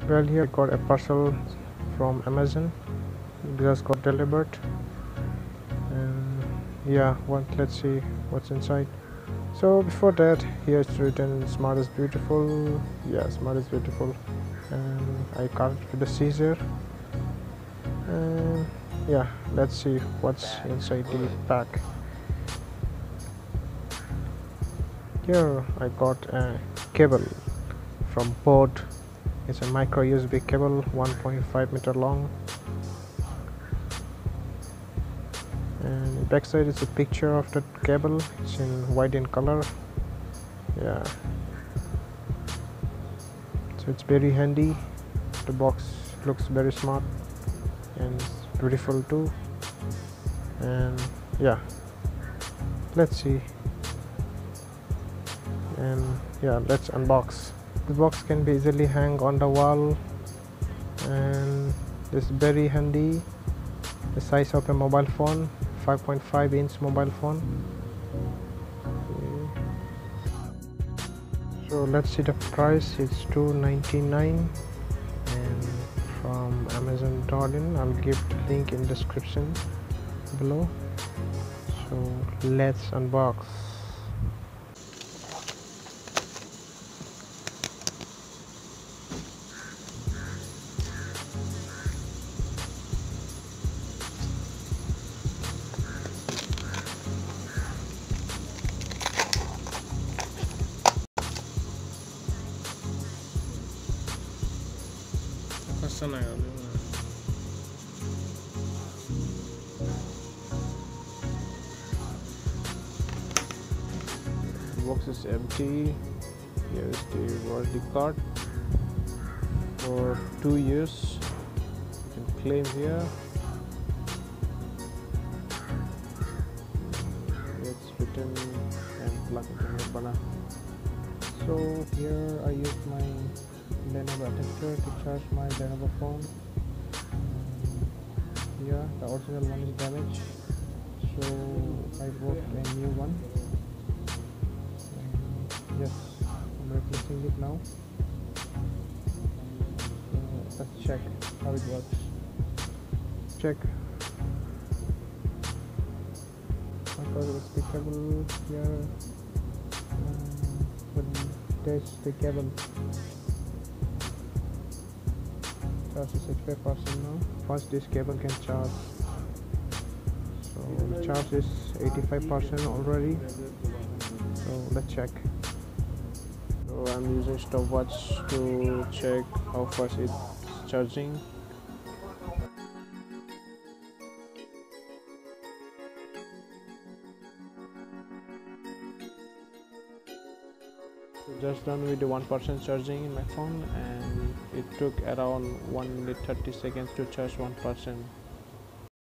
Well, here I got a parcel from Amazon. Just got delivered, and yeah, let's see what's inside. So before that, here it's written "Smart is beautiful." Yeah, smart is beautiful, and I cut it with a scissor. And yeah, let's see what's inside the pack. Here I got a cable from Boat. It's a micro USB cable, 1.5 meter long, and backside is a picture of the cable. It's in white in color. Yeah, so it's very handy. The box looks very smart and beautiful too. And yeah, let's see. And yeah, let's unbox. The box can be easily hang on the wall, and it's very handy. The size of a mobile phone, 5.5-inch mobile phone. So let's see the price. It's $2.99, and from Amazon.in. I'll give the link in description below. So let's unbox. The box is empty. Here is the warranty card for 2 years. You can claim here. It's written and plug into Nirvana. So here I use my Lenovo adapter to charge my Lenovo phone. Yeah, the original one is damaged, so I bought a new one. Yes, I'm replacing it now. Let's check how it works. Check. I got the cable here. There's the cable. Charge is 85% now. First, this cable can charge. So the charge is 85% already. So let's check. So I'm using stopwatch to check how fast it's charging. Just done with the 1% charging in my phone, and it took around 1 minute 30 seconds to charge 1%.